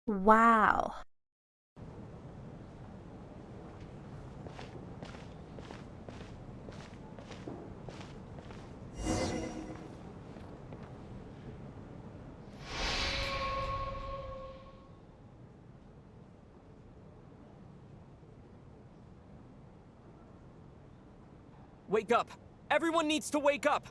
Wow. Wake up! Everyone needs to wake up!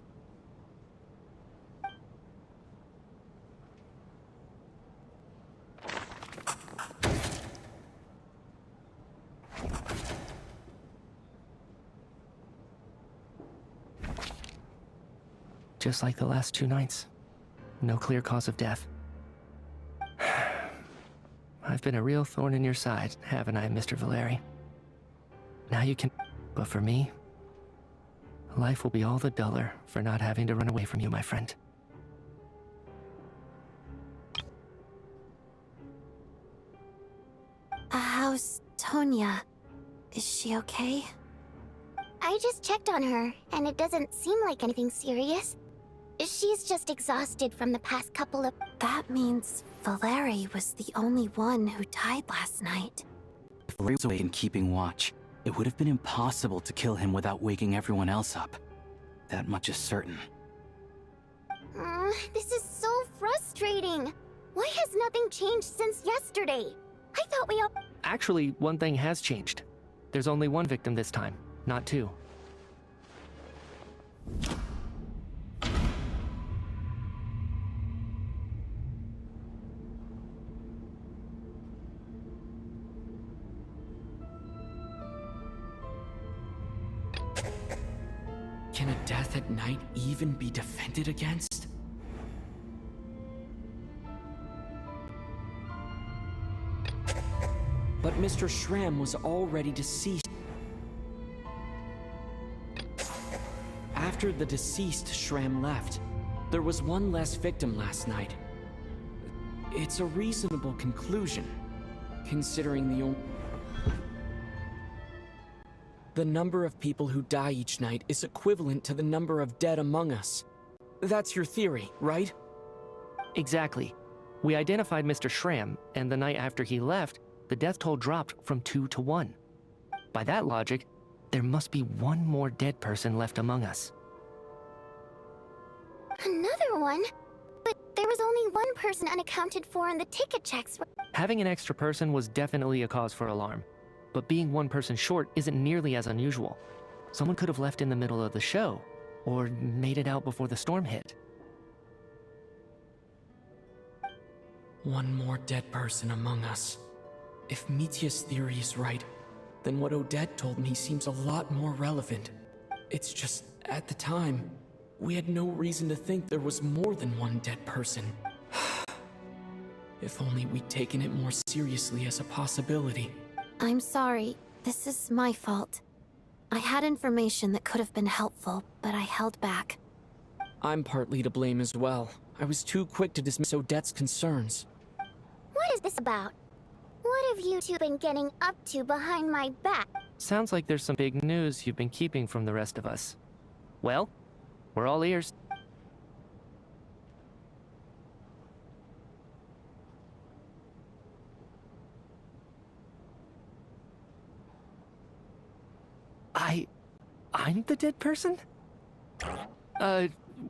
Just like the last 2 nights. No clear cause of death. I've been a real thorn in your side, haven't I, Mr. Valeri? Now you can... But for me, life will be all the duller for not having to run away from you, my friend. How's Tonya? Is she okay? I just checked on her, and it doesn't seem like anything serious. She's just exhausted from the past couple of... That means Valeri was the only one who died last night. If Valeri was awake and keeping watch, it would have been impossible to kill him without waking everyone else up. That much is certain. This is so frustrating. Why has nothing changed since yesterday? I thought we all... Actually, one thing has changed. There's only 1 victim this time, not 2. Can a death at night even be defended against? But Mr. Schramm was already deceased. After the deceased Schramm left, there was 1 less victim last night. It's a reasonable conclusion, considering the number of people who die each night is equivalent to the number of dead among us. That's your theory, right? Exactly. We identified Mr. Schramm, and the night after he left, the death toll dropped from 2 to 1. By that logic, there must be 1 more dead person left among us. Another one? But there was only 1 person unaccounted for in the ticket checks. Having an extra person was definitely a cause for alarm. But being 1 person short isn't nearly as unusual. Someone could have left in the middle of the show, or made it out before the storm hit. 1 more dead person among us. If Mitya's theory is right, then what Odette told me seems a lot more relevant. It's just, at the time, we had no reason to think there was more than 1 dead person. If only we'd taken it more seriously as a possibility. I'm sorry. This is my fault. I had information that could have been helpful, but I held back. I'm partly to blame as well. I was too quick to dismiss Odette's concerns. What is this about? What have you 2 been getting up to behind my back? Sounds like there's some big news you've been keeping from the rest of us. Well, we're all ears. I'm the dead person?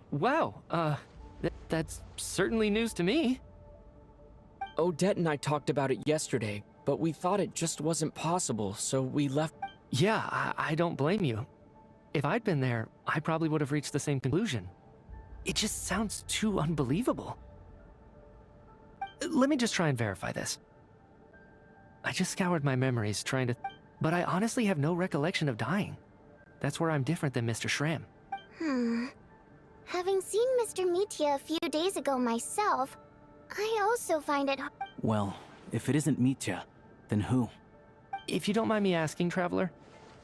Wow, that's certainly news to me. Odette and I talked about it yesterday, but we thought it just wasn't possible, so we left. Yeah, I don't blame you. If I'd been there, I probably would have reached the same conclusion. It just sounds too unbelievable. Let me just try and verify this. I just scoured my memories trying to... But I honestly have no recollection of dying. That's where I'm different than Mr. Schramm. Having seen Mr. Mitya a few days ago myself, I also find it... Well, if it isn't Mitya, then who? If you don't mind me asking, Traveler,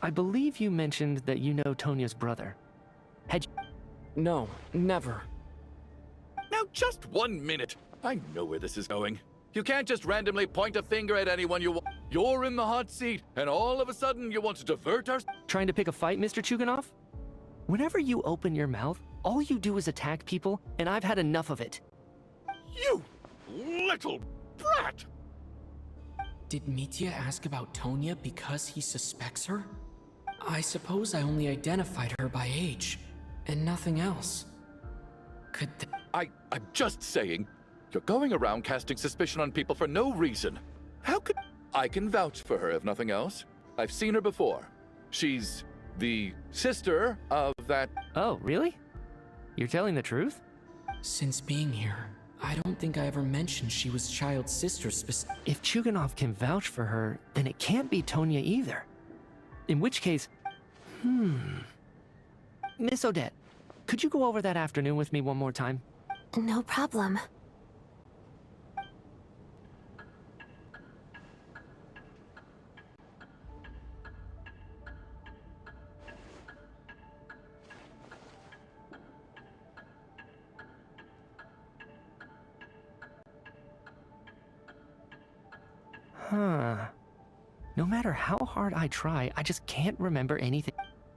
I believe you mentioned that you know Tonya's brother. Had you... No, never. Now just 1 minute. I know where this is going. You can't just randomly point a finger at anyone you want. You're in the hot seat, and all of a sudden you want to divert our... Trying to pick a fight, Mr. Chuganov? Whenever you open your mouth, all you do is attack people, and I've had enough of it. You little brat! Did Mitya ask about Tonya because he suspects her? I suppose I only identified her by age, and nothing else. Could I'm just saying, you're going around casting suspicion on people for no reason. How could... I can vouch for her if nothing else. I've seen her before. She's the sister of that... Oh, really? You're telling the truth? Since being here, I don't think I ever mentioned she was Child's sister If Chuganov can vouch for her, then it can't be Tonya either. In which case... Miss Odette, could you go over that afternoon with me one more time? No problem. No matter how hard I try, I just can't remember anything.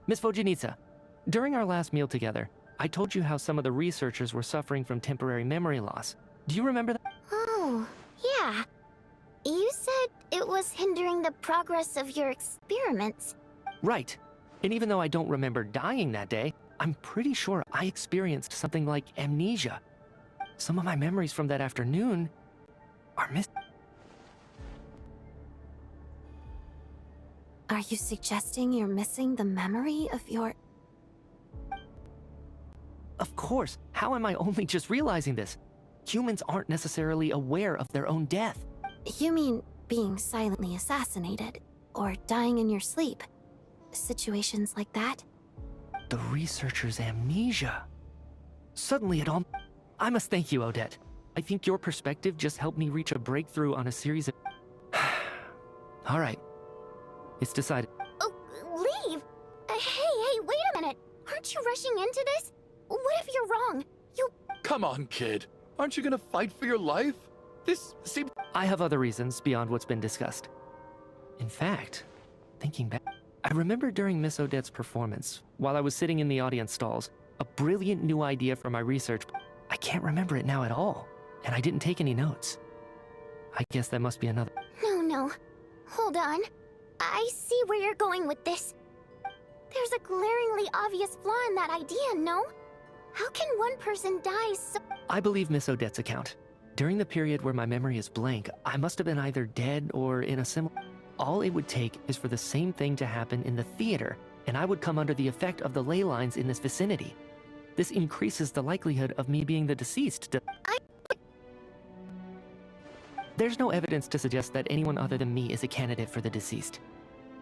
Miss Vojanitsa, during our last meal together, I told you how some of the researchers were suffering from temporary memory loss. Do you remember that? Oh, yeah. You said it was hindering the progress of your experiments. Right. And even though I don't remember dying that day, I'm pretty sure I experienced something like amnesia. Some of my memories from that afternoon are missing. Are you suggesting you're missing the memory of your... Of course. How am I only just realizing this? Humans aren't necessarily aware of their own death. You mean being silently assassinated, or dying in your sleep? Situations like that? The researcher's amnesia. Suddenly it all... I must thank you, Odette. I think your perspective just helped me reach a breakthrough on a series of... All right. It's decided. Oh, leave! Hey, wait a minute! Aren't you rushing into this? What if you're wrong? You... Come on, kid. Aren't you gonna fight for your life? This seems... I have other reasons beyond what's been discussed. In fact, thinking back, I remember during Miss Odette's performance, while I was sitting in the audience stalls, a brilliant new idea for my research. I can't remember it now at all, and I didn't take any notes. I guess that must be another... No. Hold on. I see where you're going with this. There's a glaringly obvious flaw in that idea, no? How can one person die so... I believe Miss Odette's account. During the period where my memory is blank, I must have been either dead or in a similar... All it would take is for the same thing to happen in the theater, and I would come under the effect of the ley lines in this vicinity. This increases the likelihood of me being the deceased. There's no evidence to suggest that anyone other than me is a candidate for the deceased.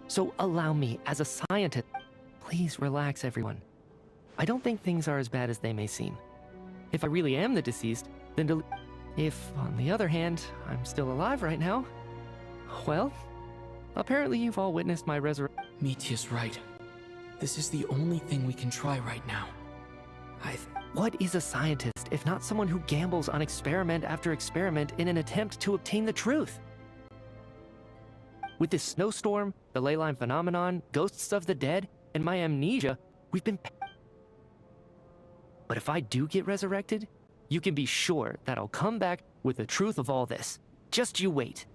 So allow me, as a scientist... Please relax, everyone. I don't think things are as bad as they may seem. If I really am the deceased, then if, on the other hand, I'm still alive right now, well, apparently you've all witnessed my resurrection. Mitya's right. This is the only thing we can try right now. What is a scientist if not someone who gambles on experiment after experiment in an attempt to obtain the truth? With this snowstorm, the ley line phenomenon, ghosts of the dead, and my amnesia, we've been... But if I do get resurrected, you can be sure that I'll come back with the truth of all this. Just you wait.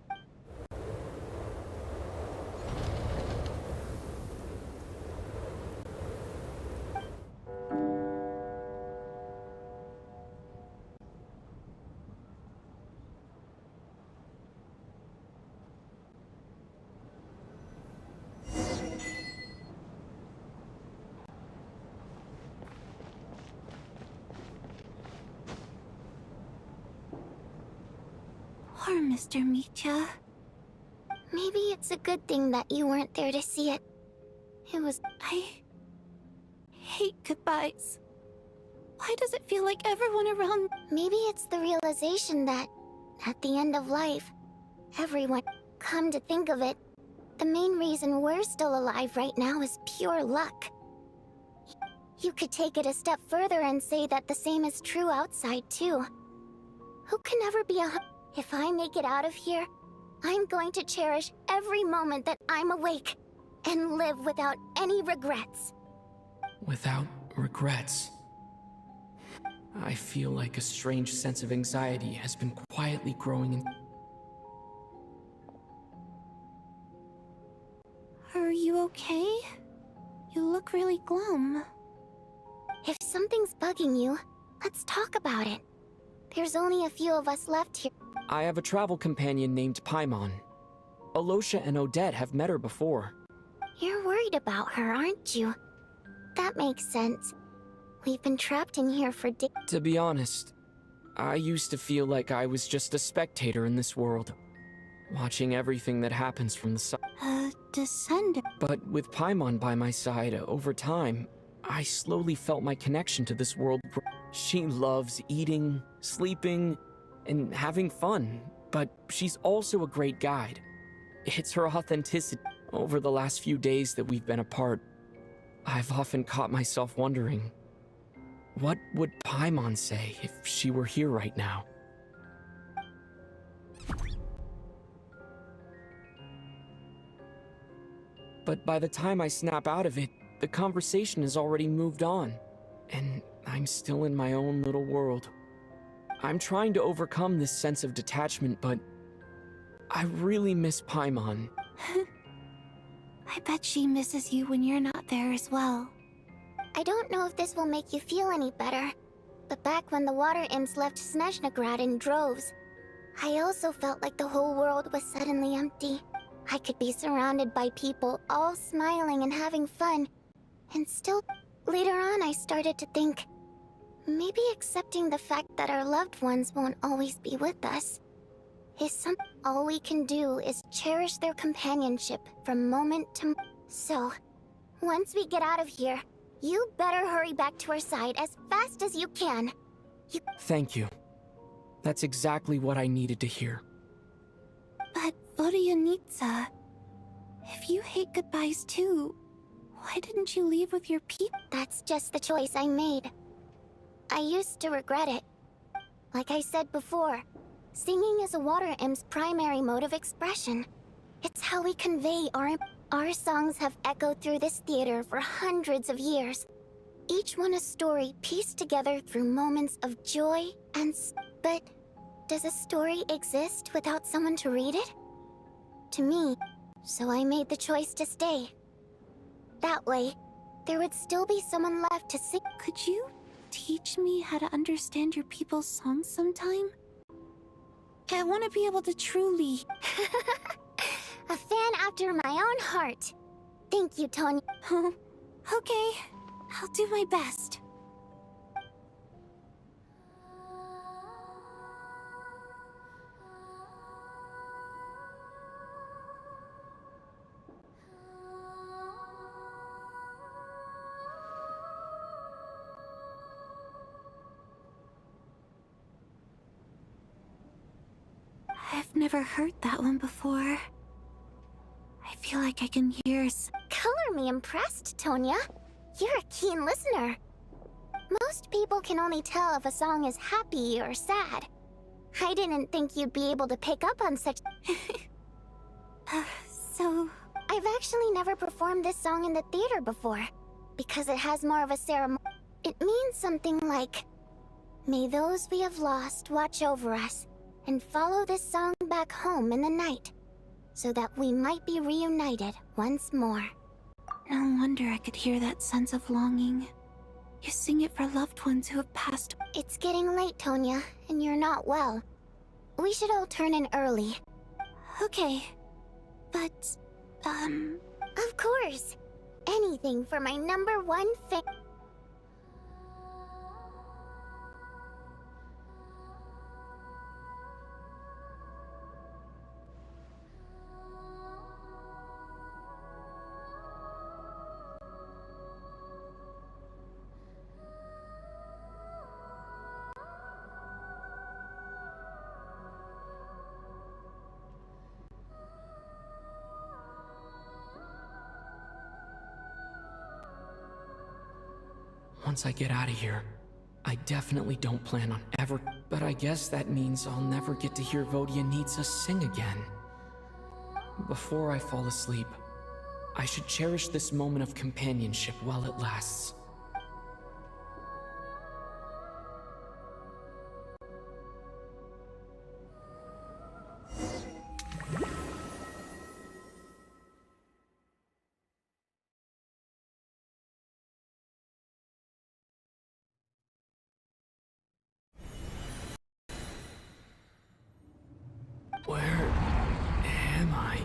Poor Mr. Mitya. Maybe it's a good thing that you weren't there to see it. It was... I hate goodbyes. Why does it feel like everyone around... Maybe it's the realization that, at the end of life, everyone... Come to think of it, the main reason we're still alive right now is pure luck. You could take it a step further and say that the same is true outside, too. Who can ever be a... If I make it out of here, I'm going to cherish every moment that I'm awake and live without any regrets. Without regrets. I feel like a strange sense of anxiety has been quietly growing in... Are you okay? You look really glum. If something's bugging you, let's talk about it. There's only a few of us left here. I have a travel companion named Paimon. Alosha and Odette have met her before. You're worried about her, aren't you? That makes sense. We've been trapped in here for days. To be honest, I used to feel like I was just a spectator in this world, watching everything that happens from the side. A descendant. But with Paimon by my side, over time, I slowly felt my connection to this world. She loves eating, sleeping, and having fun, but she's also a great guide. It's her authenticity. Over the last few days that we've been apart, I've often caught myself wondering, what would Paimon say if she were here right now? But by the time I snap out of it, the conversation has already moved on, and I'm still in my own little world. I'm trying to overcome this sense of detachment, but I really miss Paimon. I bet she misses you when you're not there as well. I don't know if this will make you feel any better, but back when the water imps left Snezhnaya in droves, I also felt like the whole world was suddenly empty. I could be surrounded by people, all smiling and having fun, and still, later on I started to think, maybe accepting the fact that our loved ones won't always be with us is something. All we can do is cherish their companionship from moment to moment. So, once we get out of here, you better hurry back to our side as fast as you can. Thank you. That's exactly what I needed to hear. But, Vodyanitsa, if you hate goodbyes too, why didn't you leave with your people? That's just the choice I made. I used to regret it. Like I said before, singing is a water imp's primary mode of expression. It's how we convey our songs have echoed through this theater for hundreds of years. Each one a story pieced together through moments of joy and but does a story exist without someone to read it? To me, so I made the choice to stay. That way, there would still be someone left to sing. Could you teach me how to understand your people's songs sometime? I want to be able to truly... A fan after my own heart. Thank you, Tonya. Okay, I'll do my best. I've never heard that one before. I feel like I can hear Color me impressed, Tonya. You're a keen listener. Most people can only tell if a song is happy or sad. I didn't think you'd be able to pick up on such... So... I've actually never performed this song in the theater before, because it has more of a ceremony. It means something like, may those we have lost watch over us, and follow this song back home in the night, so that we might be reunited once more. No wonder I could hear that sense of longing. You sing it for loved ones who have passed. It's getting late, Tonya, and you're not well. We should all turn in early. Okay, but, Of course! Anything for my #1 fan. Once I get out of here, I definitely don't plan on ever... But I guess that means I'll never get to hear Vodyanitsa sing again. Before I fall asleep, I should cherish this moment of companionship while it lasts. Where am I?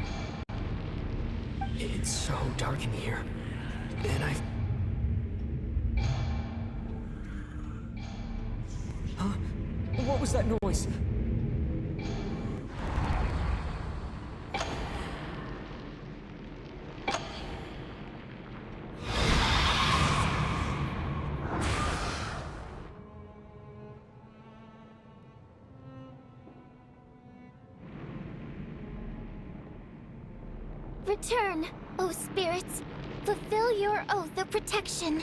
It's so dark in here, and Huh? What was that noise? Return, O spirits. Fulfill your oath of protection.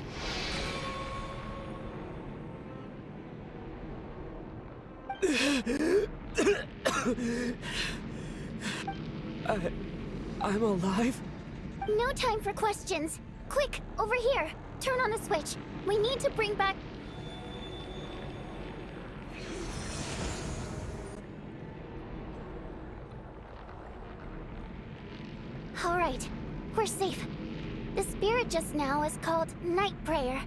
I'm alive? No time for questions. Quick, over here. Turn on the switch. We need to bring back... All right, we're safe. The spirit just now is called Night Prayer.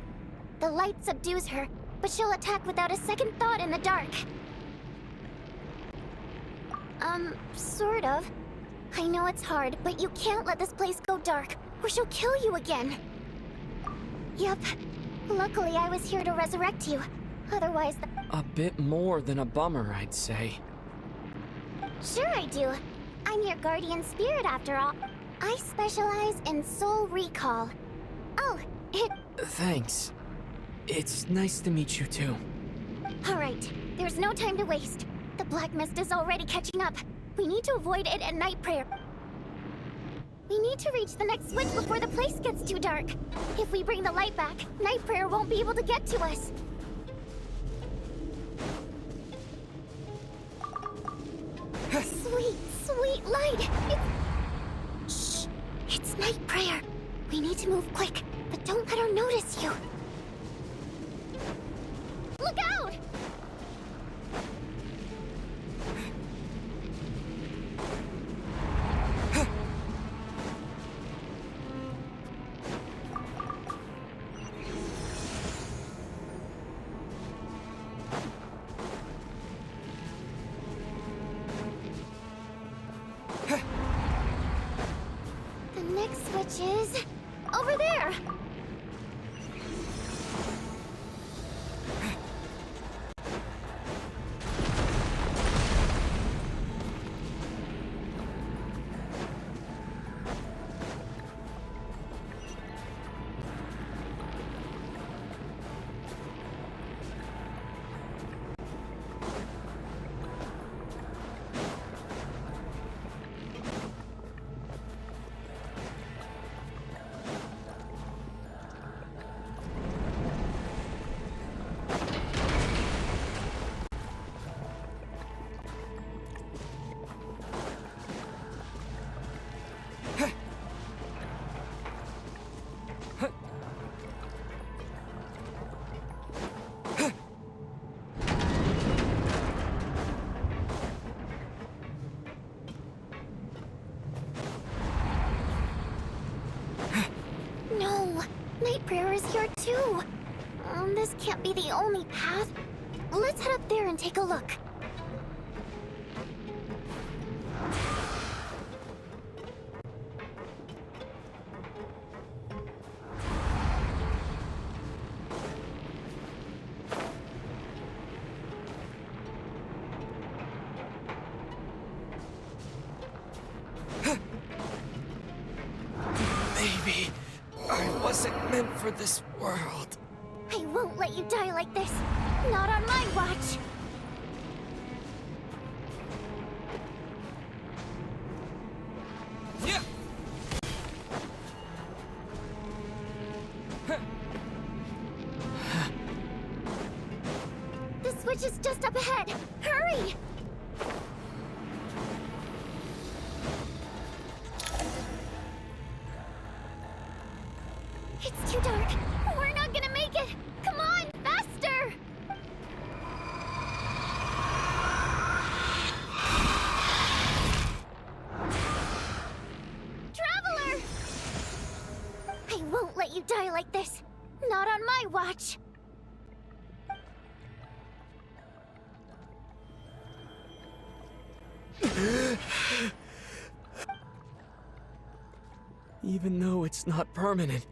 The light subdues her, but she'll attack without a second thought in the dark. Sort of. I know it's hard, but you can't let this place go dark, or she'll kill you again. Yep. Luckily, I was here to resurrect you. Otherwise... A bit more than a bummer, I'd say. Sure I do. I'm your guardian spirit after all. I specialize in soul recall. Oh, Thanks. It's nice to meet you too. Alright, there's no time to waste. The black mist is already catching up. We need to avoid it at Night Prayer. We need to reach the next switch before the place gets too dark. If we bring the light back, Night Prayer won't be able to get to us. Sweet, sweet light! Shh! It's Night Prayer. We need to move quick, but don't let her notice you. Look out! The next switch is... over there! No! Night Prayer is here too! This can't be the only path. Let's head up there and take a look. Maybe I wasn't meant for this world. I won't let you die like this. Not on my watch. Yeah. The switch is just up ahead. Hurry! It's too dark. We're not gonna make it. Come on, faster! Traveler! I won't let you die like this. Not on my watch. Even though it's not permanent,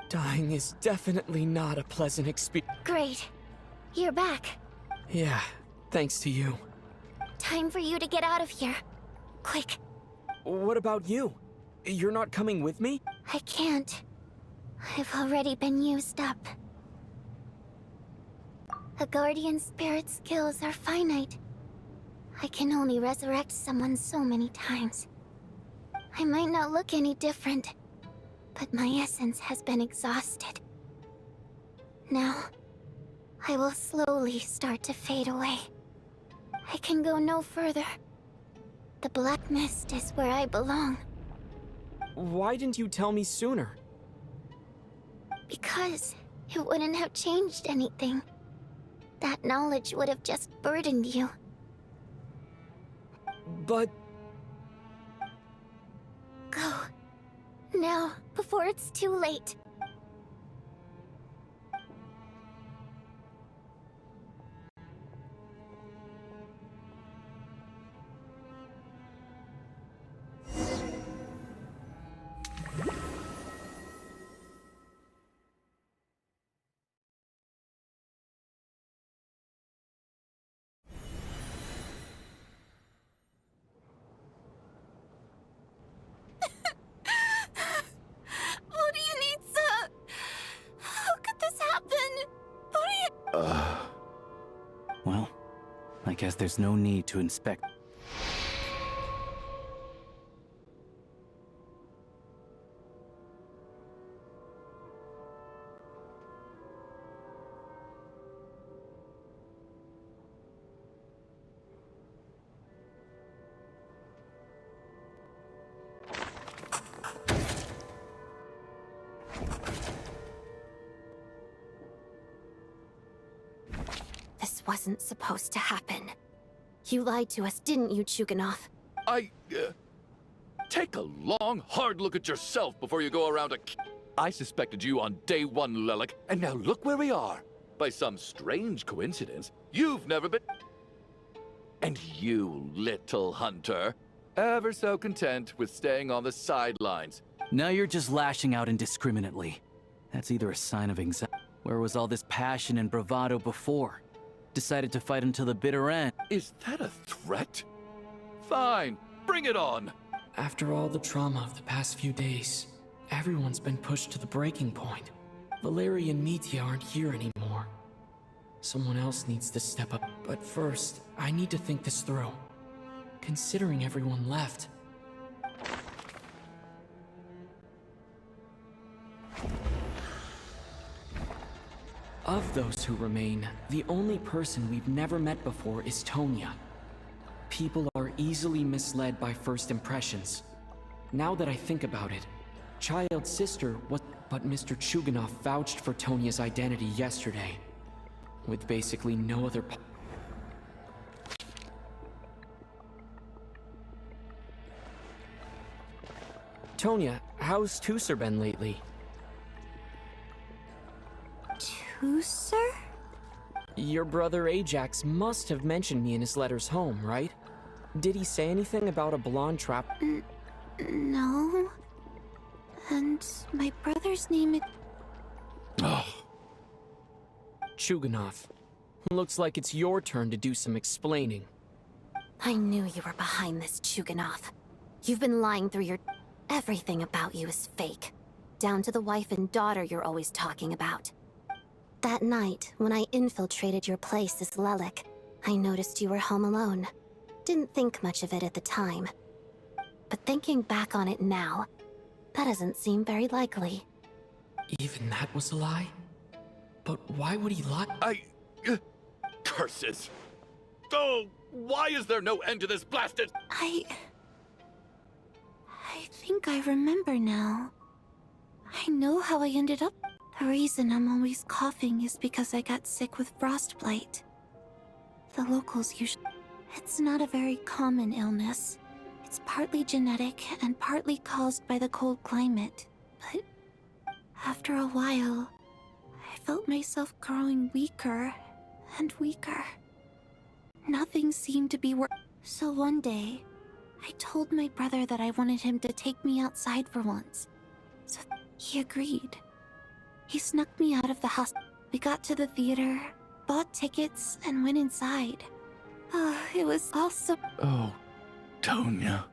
dying is definitely not a pleasant experience. Great. You're back. Yeah, thanks to you. Time for you to get out of here. Quick. What about you? You're not coming with me? I can't. I've already been used up. A guardian spirit's skills are finite. I can only resurrect someone so many times. I might not look any different, but my essence has been exhausted. Now, I will slowly start to fade away. I can go no further. The black mist is where I belong. Why didn't you tell me sooner? Because it wouldn't have changed anything. That knowledge would have just burdened you. But... Go. Now, before it's too late. What do you need, sir? How could this happen? Well, I guess there's no need to inspect. This wasn't supposed to happen. You lied to us, didn't you, Chuganov? Take a long, hard look at yourself before you go around I suspected you on day one, Lelik, and now look where we are. By some strange coincidence, you've never been... And you, little hunter, ever so content with staying on the sidelines. Now you're just lashing out indiscriminately. That's either a sign of anxiety. Where was all this passion and bravado before? Decided to fight until the bitter end. Is that a threat? Fine, bring it on. After all the trauma of the past few days, everyone's been pushed to the breaking point. Valeria and Mitya aren't here anymore. Someone else needs to step up. But first, I need to think this through. Considering everyone left, of those who remain, the only person we've never met before is Tonya. People are easily misled by first impressions. Now that I think about it, Child's sister was... But Mr. Chuganov vouched for Tonya's identity yesterday, with basically no other... Tonya, how's Tusser been lately? Sir? Your brother Ajax must have mentioned me in his letters home, right? Did he say anything about a blonde trap? No. And my brother's name is... Chuganov. Looks like it's your turn to do some explaining. I knew you were behind this, Chuganov. You've been lying through your... Everything about you is fake. Down to the wife and daughter you're always talking about. That night, when I infiltrated your place as Lelik, I noticed you were home alone. Didn't think much of it at the time. But thinking back on it now, that doesn't seem very likely. Even that was a lie? But why would he lie? Curses! Oh, why is there no end to this blasted... I think I remember now. I know how I ended up. The reason I'm always coughing is because I got sick with frostbite. The locals usually... It's not a very common illness. It's partly genetic and partly caused by the cold climate. But after a while, I felt myself growing weaker and weaker. Nothing seemed to be So one day, I told my brother that I wanted him to take me outside for once. So he agreed. He snuck me out of the house. We got to the theater, bought tickets, and went inside. Oh, it was awesome. Oh, Tonya.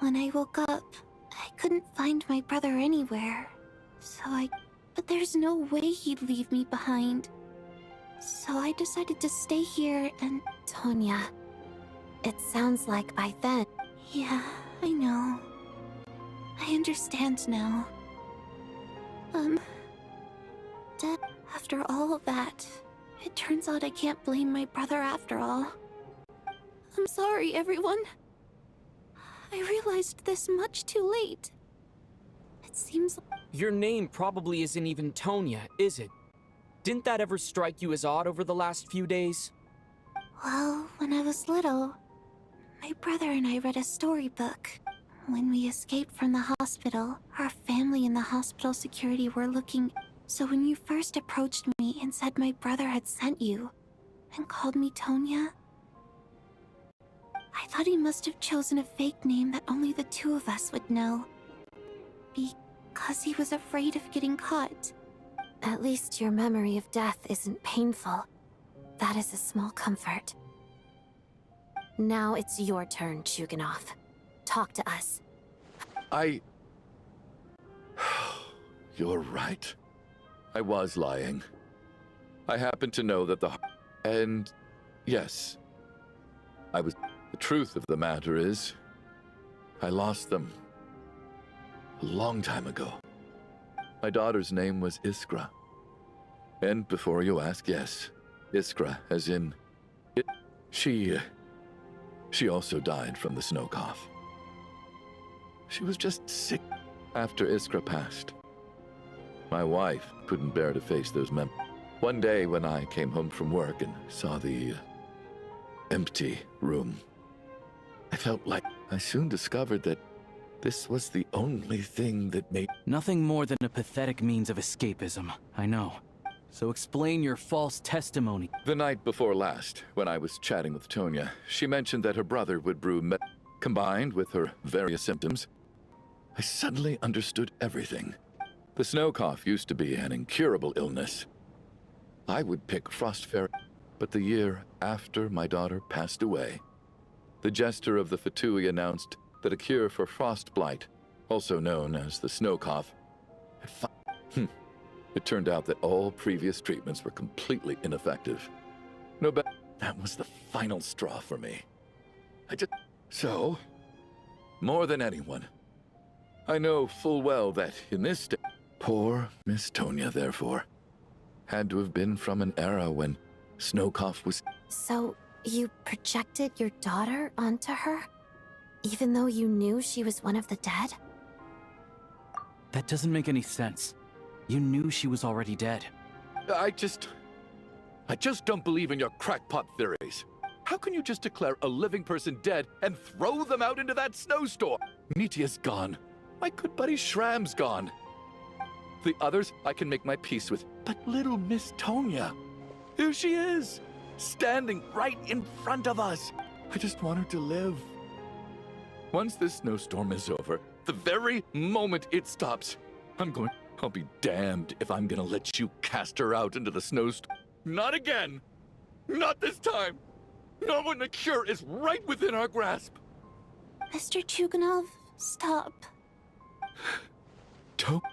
When I woke up, I couldn't find my brother anywhere. But there's no way he'd leave me behind. So I decided to stay here and... Tonya, it sounds like by then... Yeah, I know. I understand now. Dad, after all of that, it turns out I can't blame my brother after all. I'm sorry, everyone. I realized this much too late. It seems... Your name probably isn't even Tonya, is it? Didn't that ever strike you as odd over the last few days? Well, when I was little, my brother and I read a storybook. When we escaped from the hospital, our family and the hospital security were looking... So when you first approached me and said my brother had sent you, and called me Tonya, I thought he must have chosen a fake name that only the two of us would know. Because he was afraid of getting caught. At least your memory of death isn't painful. That is a small comfort. Now it's your turn, Chuganov. Talk to us. You're right. I was lying. I happen to know that And yes, the truth of the matter is, I lost them a long time ago. My daughter's name was Iskra. And before you ask, yes, Iskra, as in... She also died from the snow cough. She was just sick after Iskra passed. My wife couldn't bear to face those memories. One day when I came home from work and saw the empty room, I felt like I soon discovered that this was the only thing that made... Nothing more than a pathetic means of escapism, I know. So explain your false testimony. The night before last, when I was chatting with Tonya, she mentioned that her brother would brew combined with her various symptoms. I suddenly understood everything. The snow cough used to be an incurable illness. I would pick frost fairy, but the year after my daughter passed away, the jester of the Fatui announced that a cure for frost blight, also known as the snow cough, it turned out that all previous treatments were completely ineffective. No better. That was the final straw for me. So, more than anyone, I know full well that in this state, poor Miss Tonya, therefore, had to have been from an era when snow cough was... So, you projected your daughter onto her? Even though you knew she was one of the dead? That doesn't make any sense. You knew she was already dead. I just don't believe in your crackpot theories. How can you just declare a living person dead and throw them out into that snowstorm? Mitya's gone. My good buddy Shram's gone. The others I can make my peace with, but little Miss Tonya, here she is, standing right in front of us. I just want her to live. Once this snowstorm is over, the very moment it stops, I'll be damned if I'm gonna let you cast her out into the snowstorm. Not again! Not this time! Not when the cure is right within our grasp! Mr. Chuganov, stop.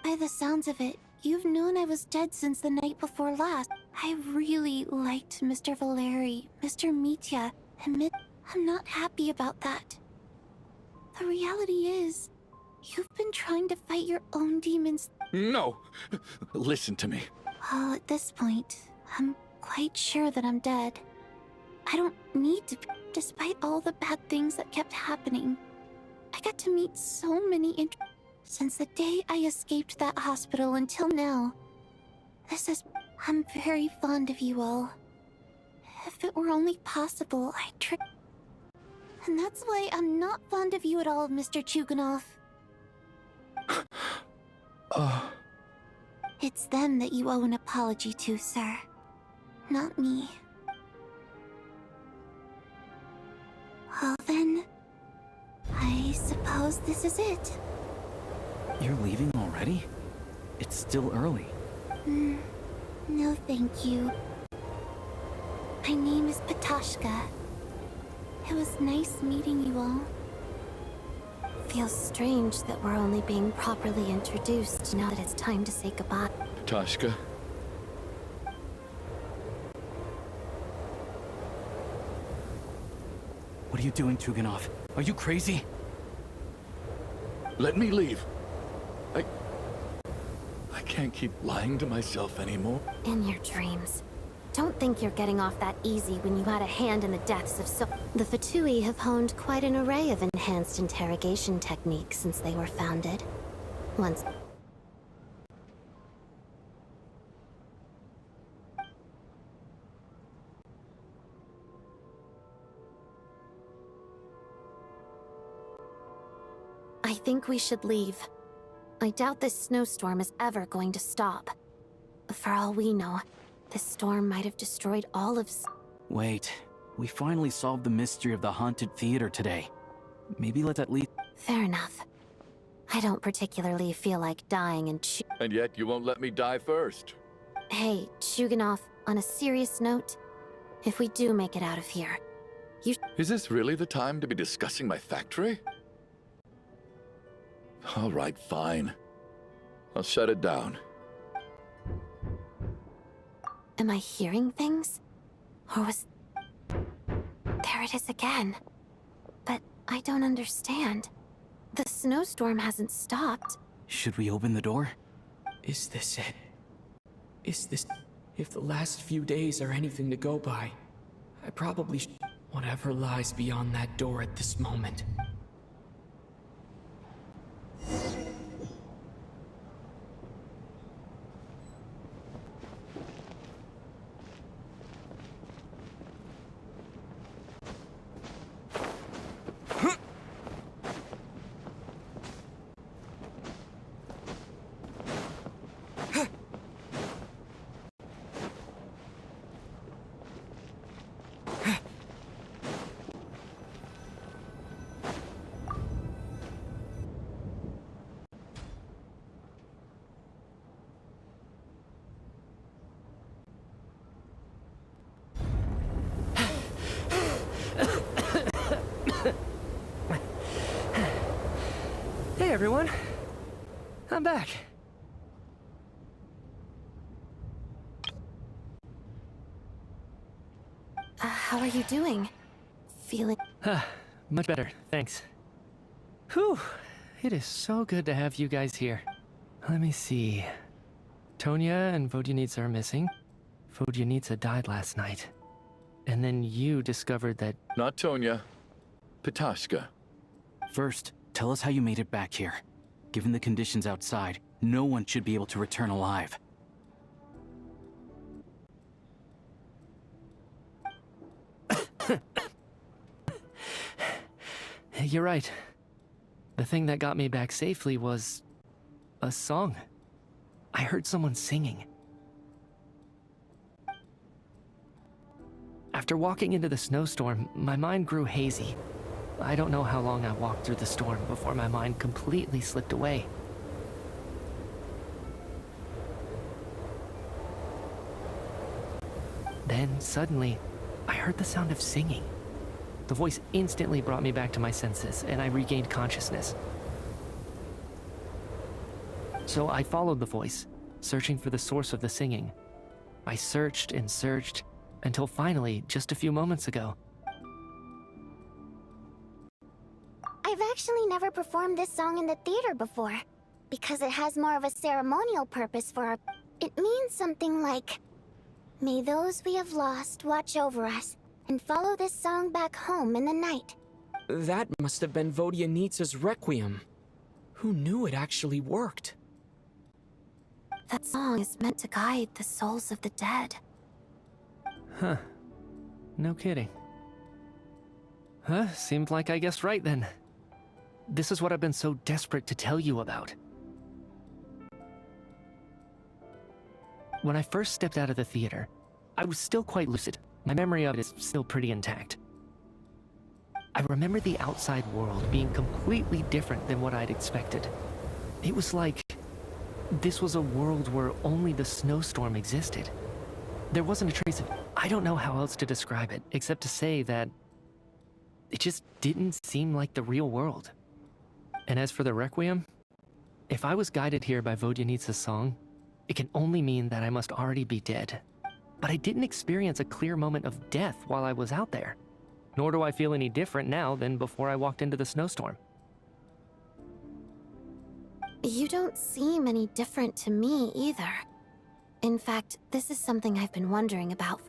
By the sounds of it, you've known I was dead since the night before last. I really liked Mr. Valeri, Mr. Mitya, and I'm not happy about that. The reality is, you've been trying to fight your own demons. No! Listen to me. Well, at this point, I'm quite sure that I'm dead. I don't need to be, despite all the bad things that kept happening. I got to meet so many since the day I escaped that hospital until now. I'm very fond of you all. If it were only possible, I'd And that's why I'm not fond of you at all, Mr. Chuganov. It's them that you owe an apology to, sir. Not me. Well then, I suppose this is it. You're leaving already? It's still early. No thank you. My name is Patashka. It was nice meeting you all. Feels strange that we're only being properly introduced now that it's time to say goodbye. Tashka. What are you doing, Tuganov? Are you crazy? Let me leave. I can't keep lying to myself anymore. In your dreams. Don't think you're getting off that easy when you had a hand in the deaths of so— The Fatui have honed quite an array of enhanced interrogation techniques since they were founded. Once— I think we should leave. I doubt this snowstorm is ever going to stop. For all we know, this storm might have destroyed all of Wait, we finally solved the mystery of the haunted theater today. Maybe let's at least— Fair enough. I don't particularly feel like dying and And yet you won't let me die first. Hey, Chuganov, on a serious note, if we do make it out of here, Is this really the time to be discussing my factory? All right, fine. I'll shut it down. Am I hearing things? Or was— There it is again. But I don't understand. The snowstorm hasn't stopped. Should we open the door? Is this it? Is this... If the last few days are anything to go by, I probably should... Whatever lies beyond that door at this moment. Hey everyone, I'm back. How are you doing? Feeling— Much better, thanks. Whew, it is so good to have you guys here. Let me see. Tonya and Vodyanitsa are missing. Vodyanitsa died last night. And then you discovered that— Not Tonya. Patashka. First, tell us how you made it back here. Given the conditions outside, no one should be able to return alive. You're right. The thing that got me back safely was a song. I heard someone singing. After walking into the snowstorm, my mind grew hazy. I don't know how long I walked through the storm before my mind completely slipped away. Then, suddenly, I heard the sound of singing. The voice instantly brought me back to my senses, and I regained consciousness. So I followed the voice, searching for the source of the singing. I searched and searched, until finally, just a few moments ago, I've actually never performed this song in the theater before, because it has more of a ceremonial purpose for our... It means something like, "May those we have lost watch over us, and follow this song back home in the night." That must have been Vodyanitsa's Requiem. Who knew it actually worked? that song is meant to guide the souls of the dead. Huh. No kidding. Huh, seemed like I guessed right then. This is what I've been so desperate to tell you about. When I first stepped out of the theater, I was still quite lucid. My memory of it is still pretty intact. I remember the outside world being completely different than what I'd expected. It was like this was a world where only the snowstorm existed. There wasn't a trace of... I don't know how else to describe it, except to say that it just didn't seem like the real world. And as for the Requiem, if I was guided here by Vodyanitsa's song, it can only mean that I must already be dead. But I didn't experience a clear moment of death while I was out there. Nor do I feel any different now than before I walked into the snowstorm. You don't seem any different to me either. In fact, this is something I've been wondering about.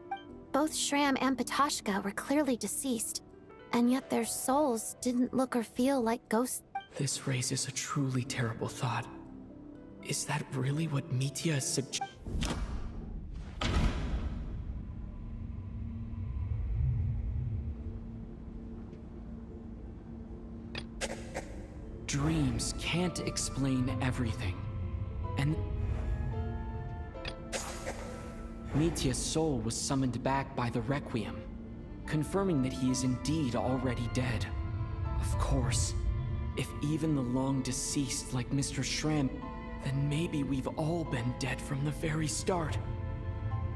Both Shram and Patashka were clearly deceased, and yet their souls didn't look or feel like ghosts. This raises a truly terrible thought. Is that really what Mitya is Dreams can't explain everything. And Mitya's soul was summoned back by the Requiem, confirming that he is indeed already dead. Of course, if even the long deceased like Mr. Shram, then maybe we've all been dead from the very start.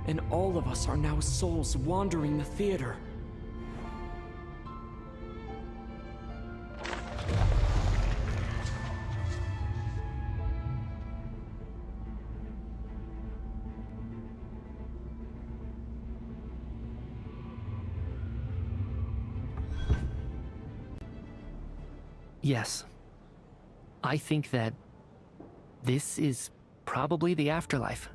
And all of us are now souls wandering the theater. Yes. I think that this is probably the afterlife.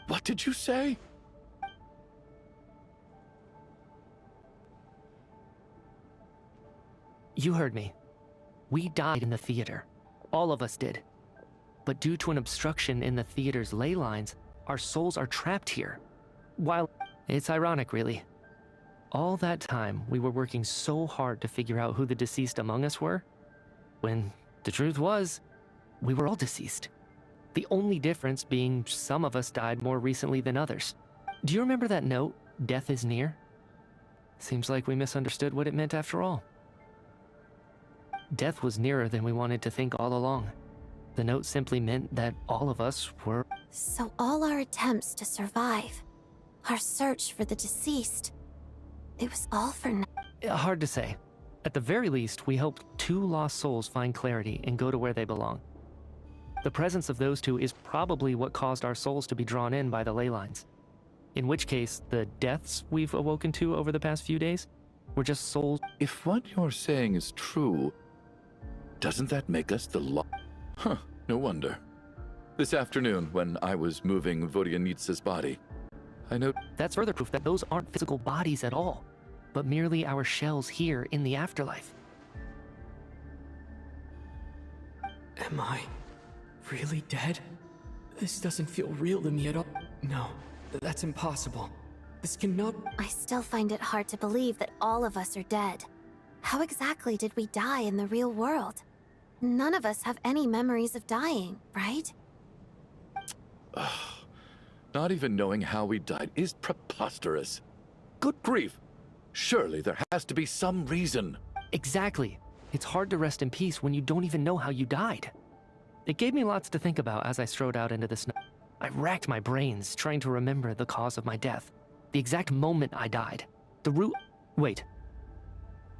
What did you say? You heard me. We died in the theater. All of us did. But due to an obstruction in the theater's ley lines, our souls are trapped here. While it's ironic, really. All that time, we were working so hard to figure out who the deceased among us were, when the truth was, we were all deceased. The only difference being some of us died more recently than others. Do you remember that note, "Death is near"? Seems like we misunderstood what it meant after all. Death was nearer than we wanted to think all along. The note simply meant that all of us were... So all our attempts to survive, our search for the deceased, it was all for nothing. Hard to say. At the very least, we helped two lost souls find clarity and go to where they belong. The presence of those two is probably what caused our souls to be drawn in by the ley lines. In which case, the deaths we've awoken to over the past few days were just souls... If what you're saying is true, doesn't that make us the Huh, no wonder. This afternoon, when I was moving Vodyanitsa's body, I know... That's further proof that those aren't physical bodies at all, but merely our shells here in the afterlife. Am I really dead? This doesn't feel real to me at all. No, that's impossible. This cannot... I still find it hard to believe that all of us are dead. How exactly did we die in the real world? None of us have any memories of dying, right? Not even knowing how we died is preposterous. Good grief! Surely there has to be some reason. Exactly. It's hard to rest in peace when you don't even know how you died. It gave me lots to think about as I strode out into the snow. I racked my brains trying to remember the cause of my death, the exact moment I died, the root... Wait.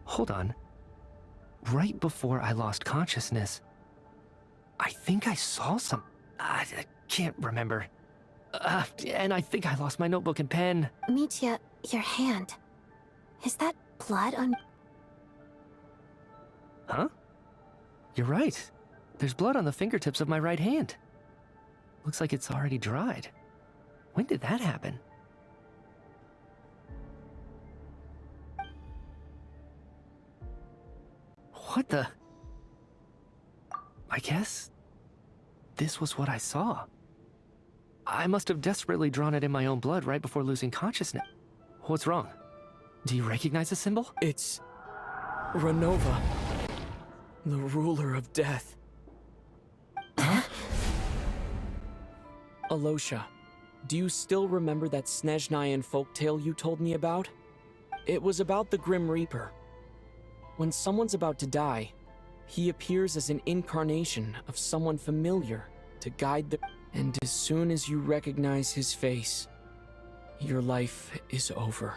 Hold on. Right before I lost consciousness, I think I saw some... I can't remember. And I think I lost my notebook and pen. Mitya, your hand. Is that blood on... Huh? You're right. There's blood on the fingertips of my right hand. Looks like it's already dried. When did that happen? What the... I guess... this was what I saw. I must have desperately drawn it in my own blood right before losing consciousness. What's wrong? Do you recognize the symbol? It's... Renova. The ruler of death. Alosha, do you still remember that Snezhnayan folktale you told me about? It was about the Grim Reaper. When someone's about to die, he appears as an incarnation of someone familiar to guide them. And as soon as you recognize his face, your life is over.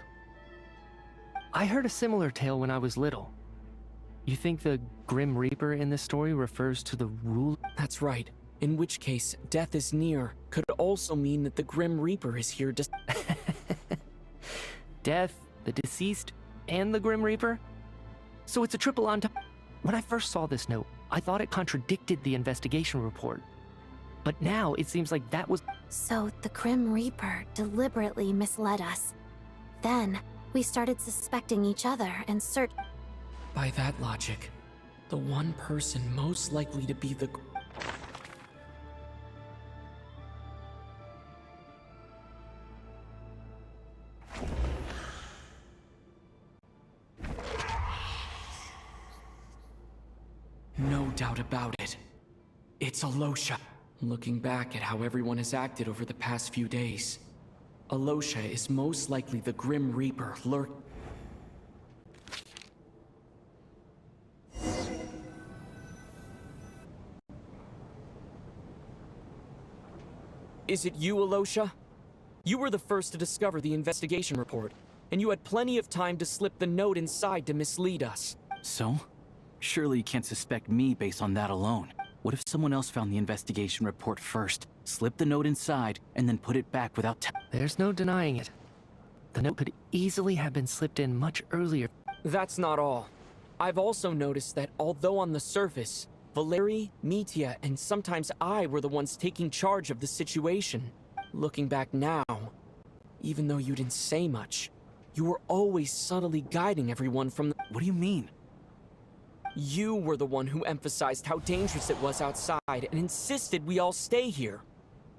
I heard a similar tale when I was little. You think the Grim Reaper in this story refers to the ruler? That's right. In which case, death is near could also mean that the Grim Reaper is here to... Death, the deceased, and the Grim Reaper? So it's a triple entendre. When I first saw this note, I thought it contradicted the investigation report. But now it seems like that was... So the Grim Reaper deliberately misled us. Then, we started suspecting each other and searched... By that logic, the one person most likely to be the... No doubt about it. It's Alosha. Looking back at how everyone has acted over the past few days, Alosha is most likely the Grim Reaper lurking. Is it you, Alosha? You were the first to discover the investigation report, and you had plenty of time to slip the note inside to mislead us. So? Surely you can't suspect me based on that alone. What if someone else found the investigation report first, slipped the note inside, and then put it back without There's no denying it. The note could easily have been slipped in much earlier. That's not all. I've also noticed that although on the surface, Valeri, Mitya, and sometimes I were the ones taking charge of the situation, looking back now, even though you didn't say much, you were always subtly guiding everyone from the... What do you mean? You were the one who emphasized how dangerous it was outside and insisted we all stay here.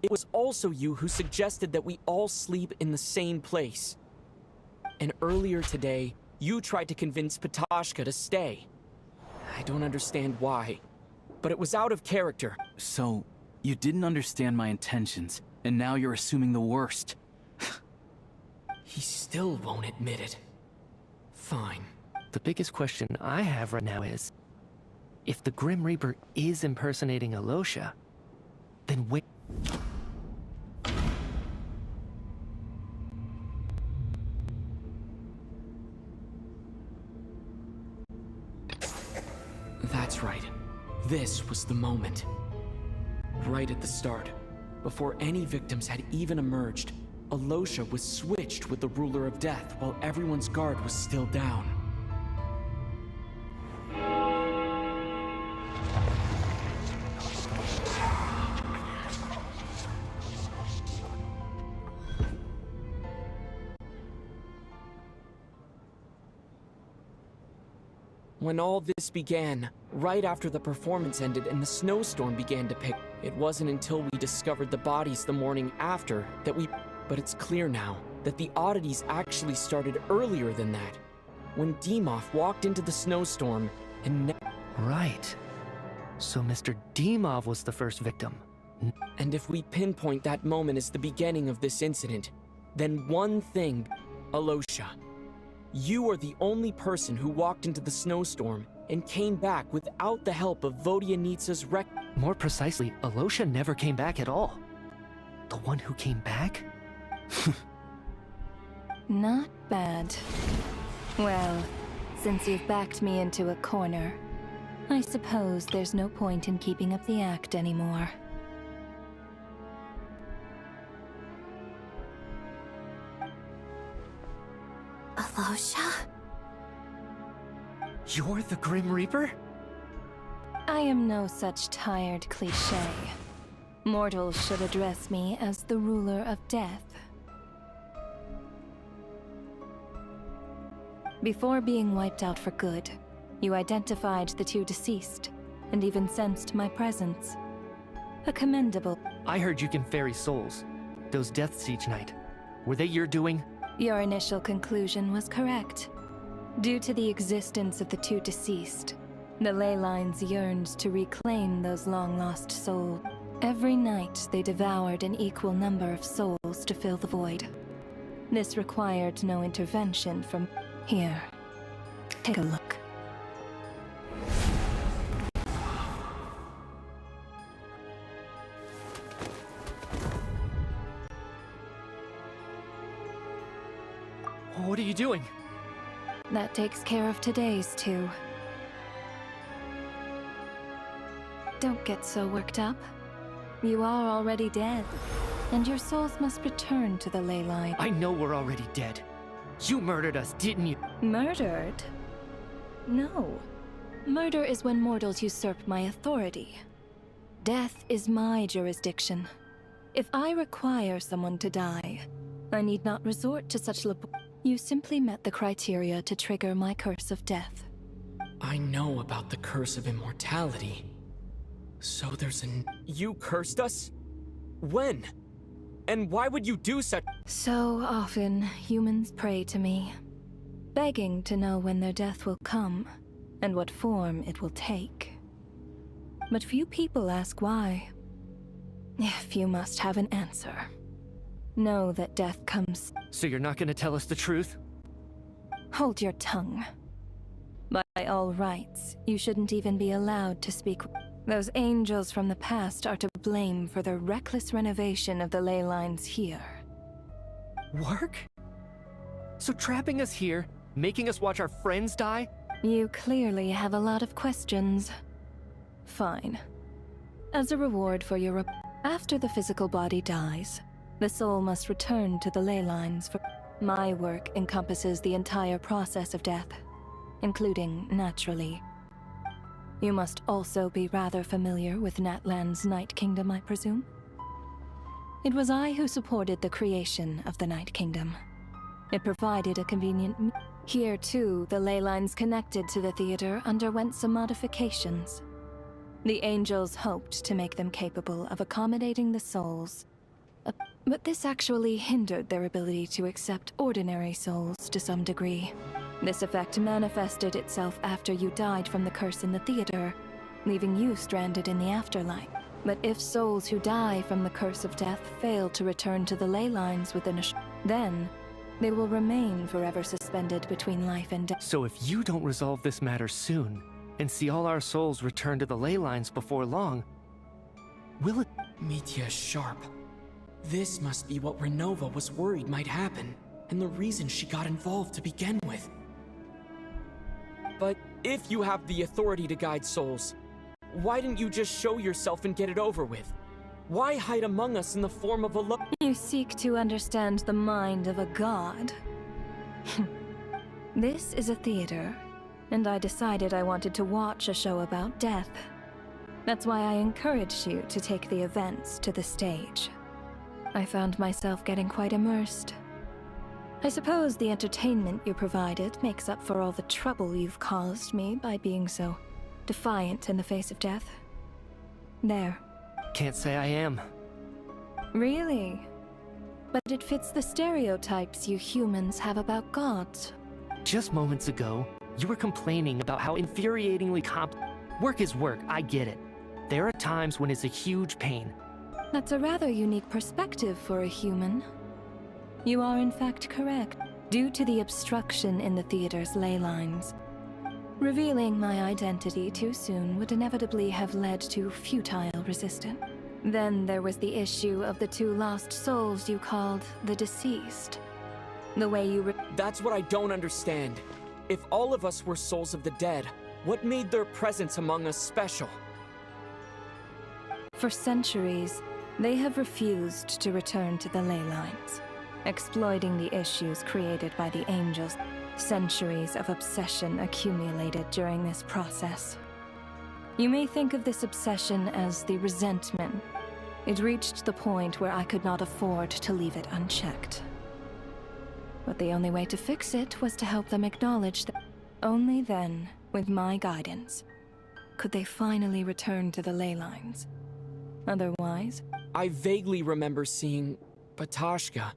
It was also you who suggested that we all sleep in the same place. And earlier today, you tried to convince Patashka to stay. I don't understand why, but it was out of character. So, you didn't understand my intentions, and now you're assuming the worst. He still won't admit it. Fine. The biggest question I have right now is, if the Grim Reaper is impersonating Alosha, then wait. That's right. This was the moment. Right at the start, before any victims had even emerged, Alosha was switched with the Ruler of Death while everyone's guard was still down. When all this began, right after the performance ended and the snowstorm began to pick, it wasn't until we discovered the bodies the morning after that we... But it's clear now that the oddities actually started earlier than that, when Dimov walked into the snowstorm and... Right. So Mr. Dimov was the first victim. And if we pinpoint that moment as the beginning of this incident, then one thing, Alosha. You are the only person who walked into the snowstorm and came back without the help of Vodyanitsa's wreck. More precisely, Alosha never came back at all. The one who came back? Not bad. Well, since you've backed me into a corner, I suppose there's no point in keeping up the act anymore. Alosha? You're the Grim Reaper? I am no such tired cliché. Mortals should address me as the ruler of death. Before being wiped out for good, you identified the two deceased, and even sensed my presence. A commendable... I heard you can ferry souls. Those deaths each night. Were they your doing? Your initial conclusion was correct. Due to the existence of the two deceased, the ley lines yearned to reclaim those long-lost souls. Every night, they devoured an equal number of souls to fill the void. This required no intervention from... Here. Take a look. you doing? That takes care of today's too. Don't get so worked up. You are already dead, and your souls must return to the ley line. I know we're already dead. You murdered us, didn't you? Murdered? No. Murder is when mortals usurp my authority. Death is my jurisdiction. If I require someone to die, I need not resort to such You simply met the criteria to trigger my curse of death. I know about the curse of immortality. So there's an... You cursed us? When? And why would you do such... So often, humans pray to me, begging to know when their death will come, and what form it will take. But few people ask why. If you must have an answer, know that death comes... So you're not gonna tell us the truth? Hold your tongue. By all rights, you shouldn't even be allowed to speak. Those angels from the past are to blame for the reckless renovation of the ley lines here. Work? So trapping us here, making us watch our friends die? You clearly have a lot of questions. Fine. As a reward for your... After the physical body dies, the soul must return to the ley lines for... My work encompasses the entire process of death, including, naturally. You must also be rather familiar with Natlan's Night Kingdom, I presume? It was I who supported the creation of the Night Kingdom. It provided a convenient... Here, too, the ley lines connected to the theater underwent some modifications. The angels hoped to make them capable of accommodating the souls. But this actually hindered their ability to accept ordinary souls to some degree. This effect manifested itself after you died from the curse in the theater, leaving you stranded in the afterlife. But if souls who die from the curse of death fail to return to the ley lines within then they will remain forever suspended between life and death. So if you don't resolve this matter soon, and see all our souls return to the ley lines before long, will it... Mitya is sharp. This must be what Renova was worried might happen, and the reason she got involved to begin with. But if you have the authority to guide souls, why didn't you just show yourself and get it over with? Why hide among us in the form of a You seek to understand the mind of a god. This is a theater, and I decided I wanted to watch a show about death. That's why I encouraged you to take the events to the stage. I found myself getting quite immersed. I suppose the entertainment you provided makes up for all the trouble you've caused me by being so defiant in the face of death. There. Can't say I am. Really? But it fits the stereotypes you humans have about gods. Just moments ago, you were complaining about how infuriatingly Work is work, I get it. There are times when it's a huge pain. That's a rather unique perspective for a human. You are in fact correct, due to the obstruction in the theater's ley lines. Revealing my identity too soon would inevitably have led to futile resistance. Then there was the issue of the two lost souls you called the deceased. The way you That's what I don't understand. If all of us were souls of the dead, what made their presence among us special? For centuries, they have refused to return to the ley lines, exploiting the issues created by the angels. Centuries of obsession accumulated during this process. You may think of this obsession as the resentment. It reached the point where I could not afford to leave it unchecked. But the only way to fix it was to help them acknowledge that only then, with my guidance, could they finally return to the ley lines. Otherwise... I vaguely remember seeing Batashka,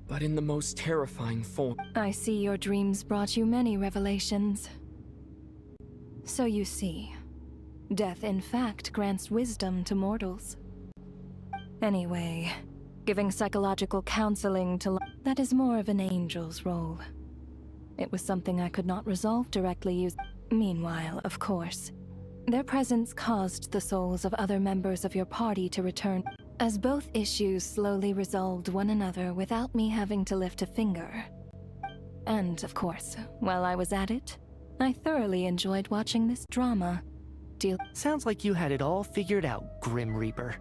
but in the most terrifying form. I see your dreams brought you many revelations. So you see, death in fact grants wisdom to mortals. Anyway, giving psychological counseling to... that is more of an angel's role. It was something I could not resolve directly Meanwhile, of course, their presence caused the souls of other members of your party to return, as both issues slowly resolved one another without me having to lift a finger. And, of course, while I was at it, I thoroughly enjoyed watching this drama. Sounds like you had it all figured out, Grim Reaper.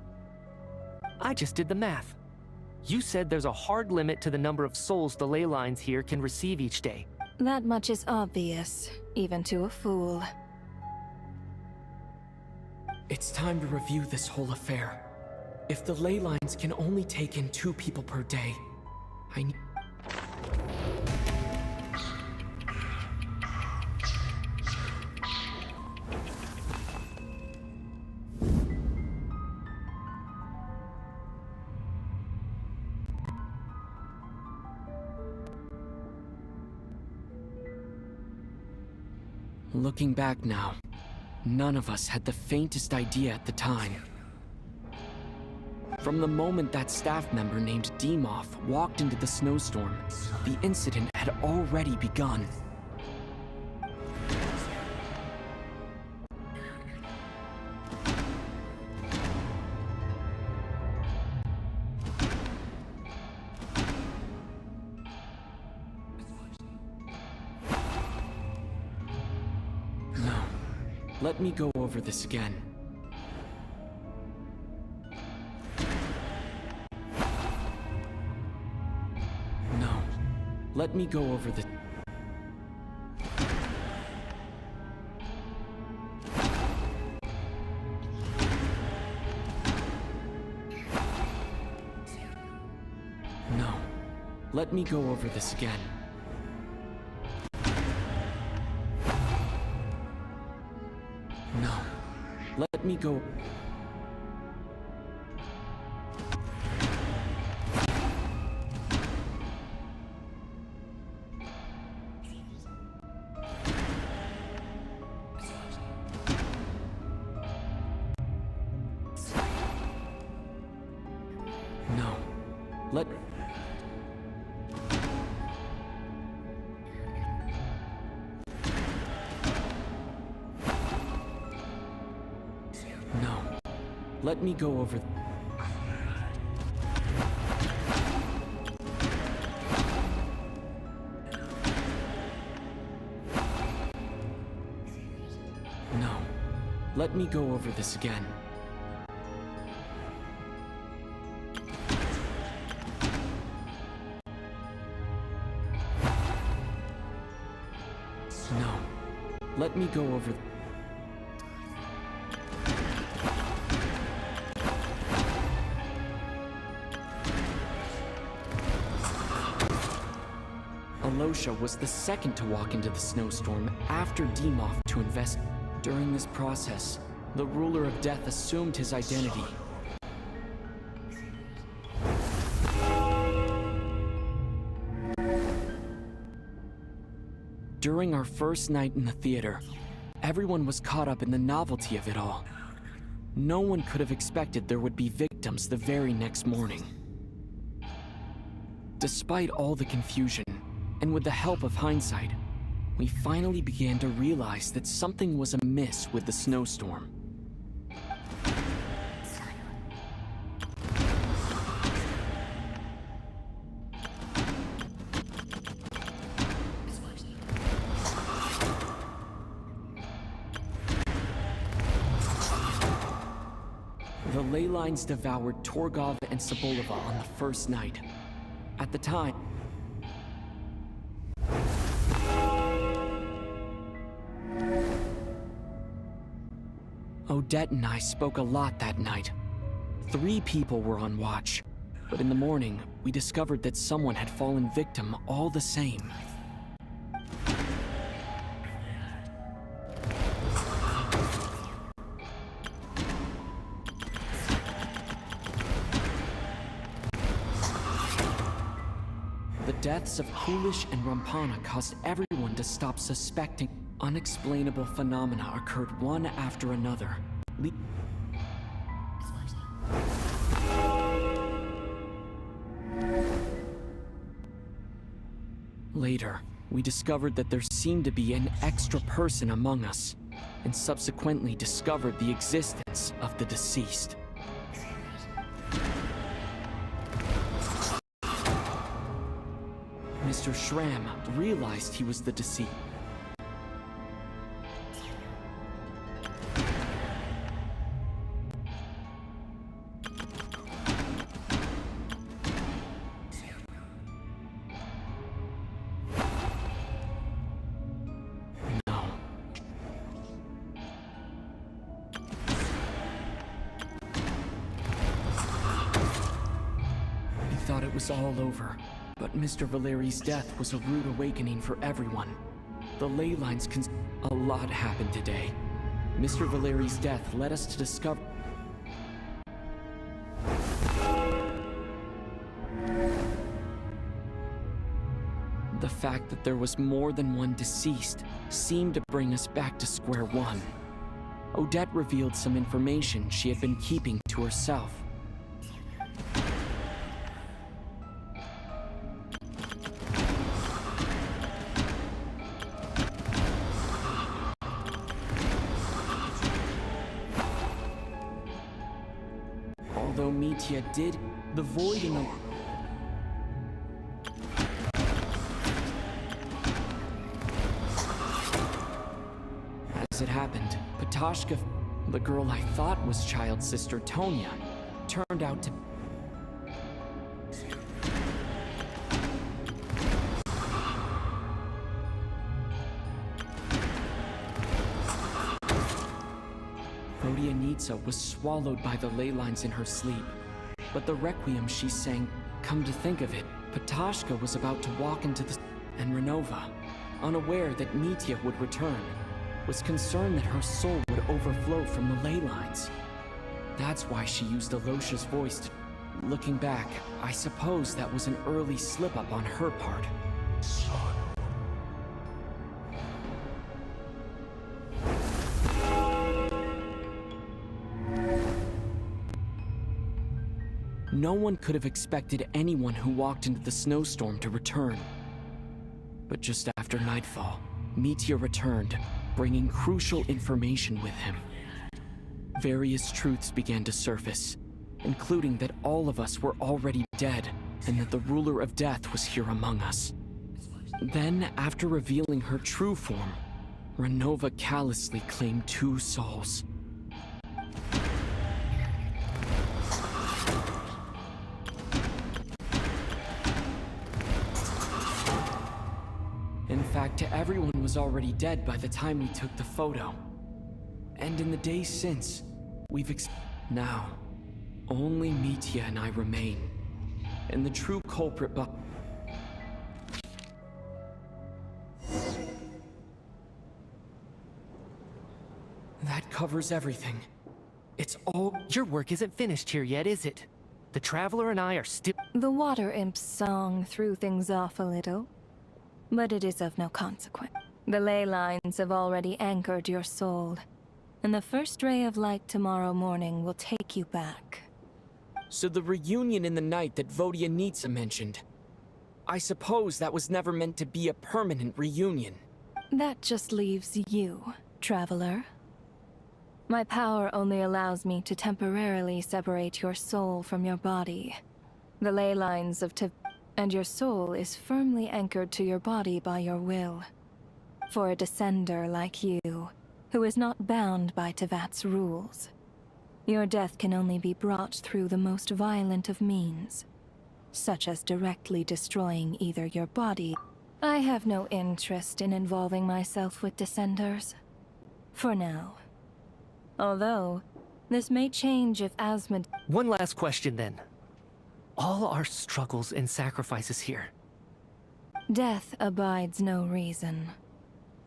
I just did the math. You said there's a hard limit to the number of souls the ley lines here can receive each day. That much is obvious, even to a fool. It's time to review this whole affair. If the ley lines can only take in 2 people per day, I need... Looking back now, none of us had the faintest idea at the time. From the moment that staff member named Demoff walked into the snowstorm, the incident had already begun. No. Let me go over this again. No. Let me go over the... No. Let me go over this again. No. Let me go... No. Let... No. Let me go over... No. Let me go over this again. No. Let me go over... Alosha was the second to walk into the snowstorm after Demoff to invest. During this process, the ruler of death assumed his identity. During our first night in the theater, everyone was caught up in the novelty of it all. No one could have expected there would be victims the very next morning. Despite all the confusion, and with the help of hindsight, we finally began to realize that something was amiss with the snowstorm. The ley lines devoured Torgov and Sobolova on the first night. At the time, Odette and I spoke a lot that night. 3 people were on watch, but in the morning, we discovered that someone had fallen victim all the same. The deaths of Kulish and Rampana caused everyone to stop suspecting. Unexplainable phenomena occurred one after another. Later, we discovered that there seemed to be an extra person among us, and subsequently discovered the existence of the deceased. Mr. Schramm realized he was the deceit. Thought it was all over, but Mr. Valeri's death was a rude awakening for everyone. The ley lines a lot happened today. Mr. Valeri's death led us to discover the fact that there was more than one deceased seemed to bring us back to square one. Odette revealed some information she had been keeping to herself. Although Mitya did, the void in the... As it happened, Patashka, the girl I thought was child's sister Tonya, turned out to... Vodyanitsa was swallowed by the ley lines in her sleep. But the requiem she sang, come to think of it, Patashka was about to walk into the... And Renova, unaware that Mitya would return, was concerned that her soul would overflow from the ley lines. That's why she used Alosha's voice to... Looking back, I suppose that was an early slip-up on her part. No one could have expected anyone who walked into the snowstorm to return. But just after nightfall, Mitya returned, bringing crucial information with him. Various truths began to surface, including that all of us were already dead, and that the ruler of death was here among us. Then, after revealing her true form, Renova callously claimed 2 souls. In fact, everyone was already dead by the time we took the photo. And in the days since, now, only Mitya and I remain. And the true culprit That covers everything. It's all... Your work isn't finished here yet, is it? The Traveler and I are still... The Water Imp's song threw things off a little, but it is of no consequence. The ley lines have already anchored your soul, and the first ray of light tomorrow morning will take you back. So the reunion in the night that Vodyanitsa mentioned, I suppose that was never meant to be a permanent reunion. That just leaves you, Traveler. My power only allows me to temporarily separate your soul from your body. The ley lines of and your soul is firmly anchored to your body by your will. For a descender like you, who is not bound by Tevat's rules, your death can only be brought through the most violent of means, such as directly destroying either your body. I have no interest in involving myself with descenders. For now. Although, this may change if Asmod... One last question then. All our struggles and sacrifices here. Death abides no reason.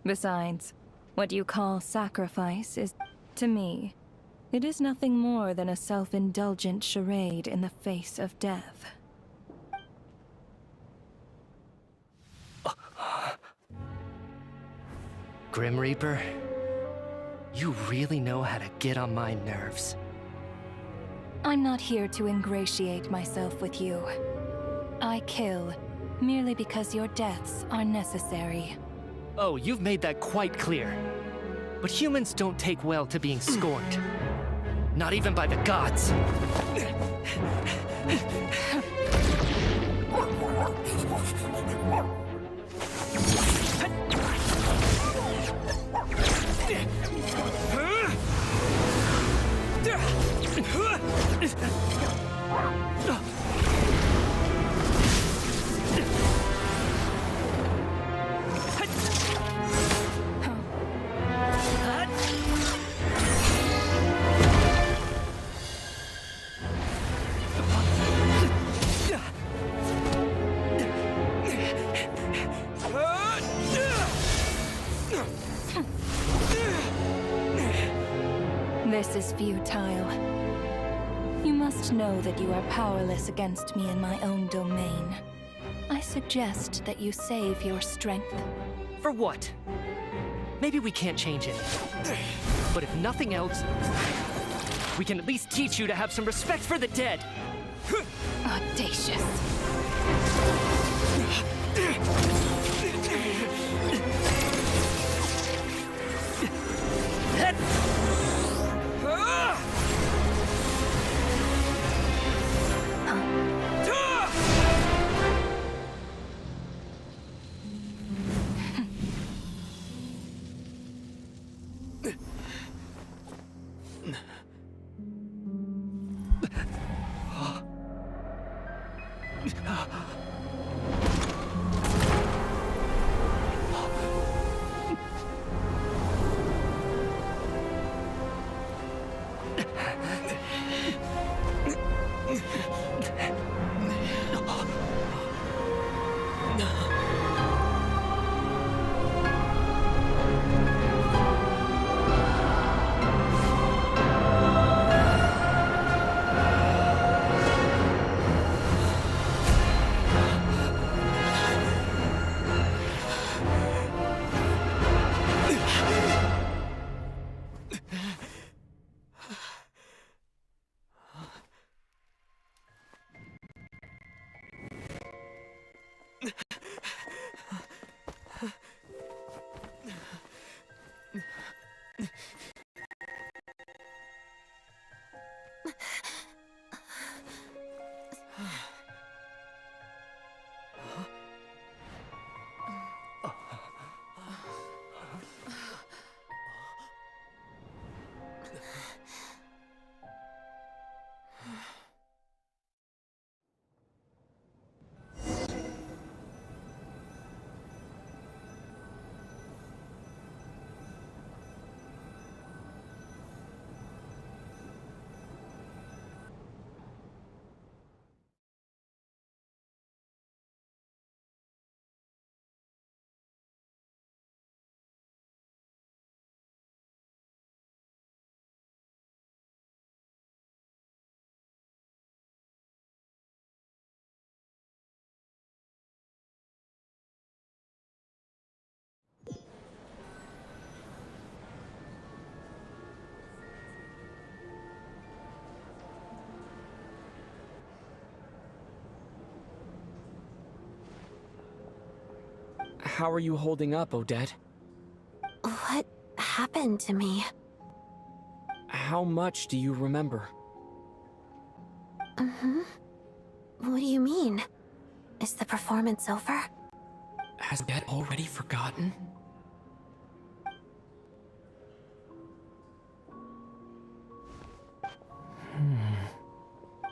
Besides, what you call sacrifice is, to me, it is nothing more than a self-indulgent charade in the face of death. Grim Reaper, you really know how to get on my nerves. I'm not here to ingratiate myself with you. I kill merely because your deaths are necessary. Oh, you've made that quite clear. But humans don't take well to being scorned. Not even by the gods. This is futile. You must know that you are powerless against me in my own domain. I suggest that you save your strength. For what? Maybe we can't change it. But if nothing else, we can at least teach you to have some respect for the dead. Audacious. How are you holding up, Odette? What happened to me? How much do you remember? What do you mean? Is the performance over? Has Odette already forgotten?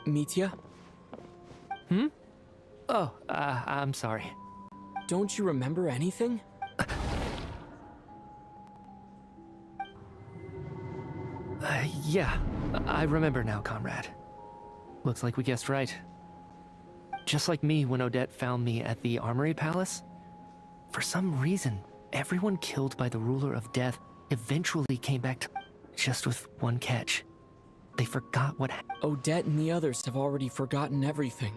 Mitya? Oh, I'm sorry. Don't you remember anything? Yeah, I remember now, comrade. Looks like we guessed right. Just like me when Odette found me at the Armory Palace. For some reason, everyone killed by the Ruler of Death eventually came back to... just with one catch. They forgot what happened. Odette and the others have already forgotten everything.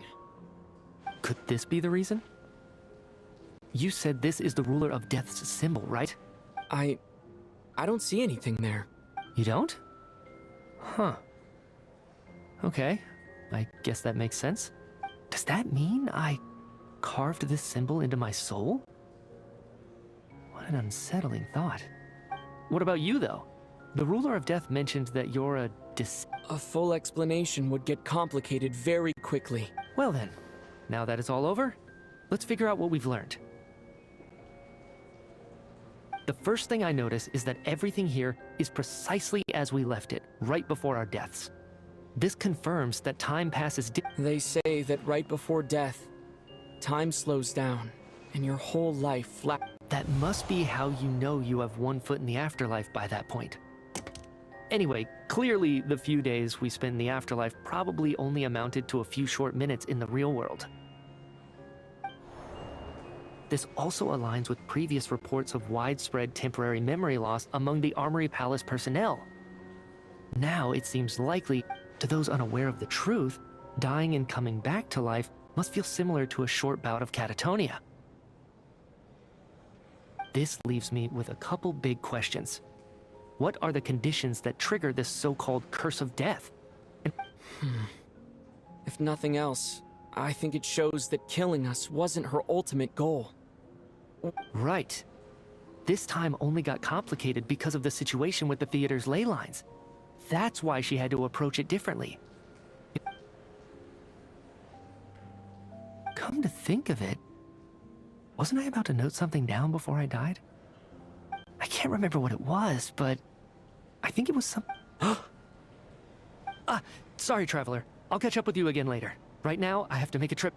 Could this be the reason? You said this is the Ruler of Death's symbol, right? I don't see anything there. You don't? Huh. Okay, I guess that makes sense. Does that mean I carved this symbol into my soul? What an unsettling thought. What about you, though? The Ruler of Death mentioned that you're a A full explanation would get complicated very quickly. Well then, now that it's all over, Let's figure out what we've learned. The first thing I notice is that everything here is precisely as we left it, right before our deaths. This confirms that time passes. They say that right before death, time slows down, and your whole life That must be how you know you have one foot in the afterlife by that point. Anyway, clearly the few days we spend in the afterlife probably only amounted to a few short minutes in the real world. This also aligns with previous reports of widespread temporary memory loss among the Armory Palace personnel. Now it seems likely, to those unaware of the truth, dying and coming back to life must feel similar to a short bout of catatonia. This leaves me with a couple big questions. What are the conditions that trigger this so-called curse of death? If nothing else, I think it shows that killing us wasn't her ultimate goal. Right. This time only got complicated because of the situation with the theater's ley lines. That's why she had to approach it differently. Come to think of it, wasn't I about to note something down before I died? I can't remember what it was, but I think it was some... Sorry, Traveler. I'll catch up with you again later. Right now, I have to make a trip.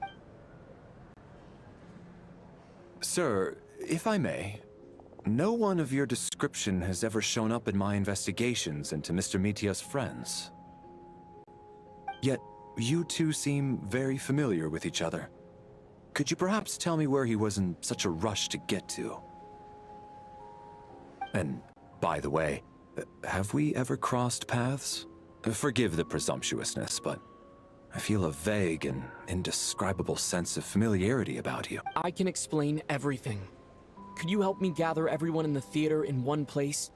Sir, if I may, no one of your description has ever shown up in my investigations into Mr. Mitya's friends. Yet, you two seem very familiar with each other. Could you perhaps tell me where he was in such a rush to get to? And, by the way, have we ever crossed paths? Forgive the presumptuousness, but I feel a vague and indescribable sense of familiarity about you. I can explain everything. Could you help me gather everyone in the theater in one place?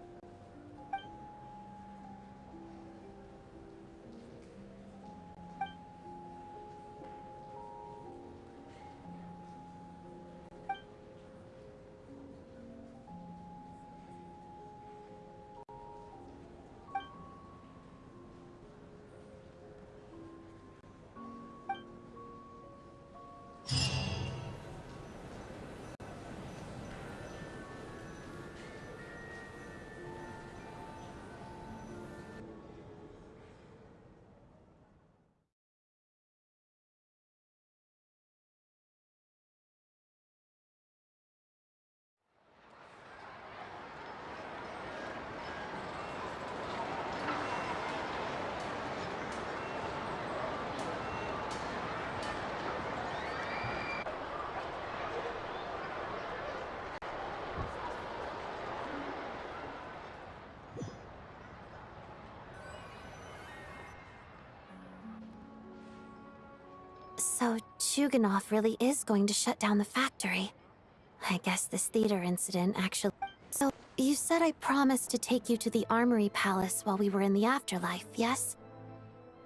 So, Chuganov really is going to shut down the factory. I guess this theater incident actually... So, you said I promised to take you to the Armory Palace while we were in the afterlife, yes?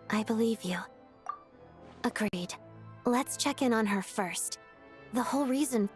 I believe you. Agreed. Let's check in on her first. The whole reason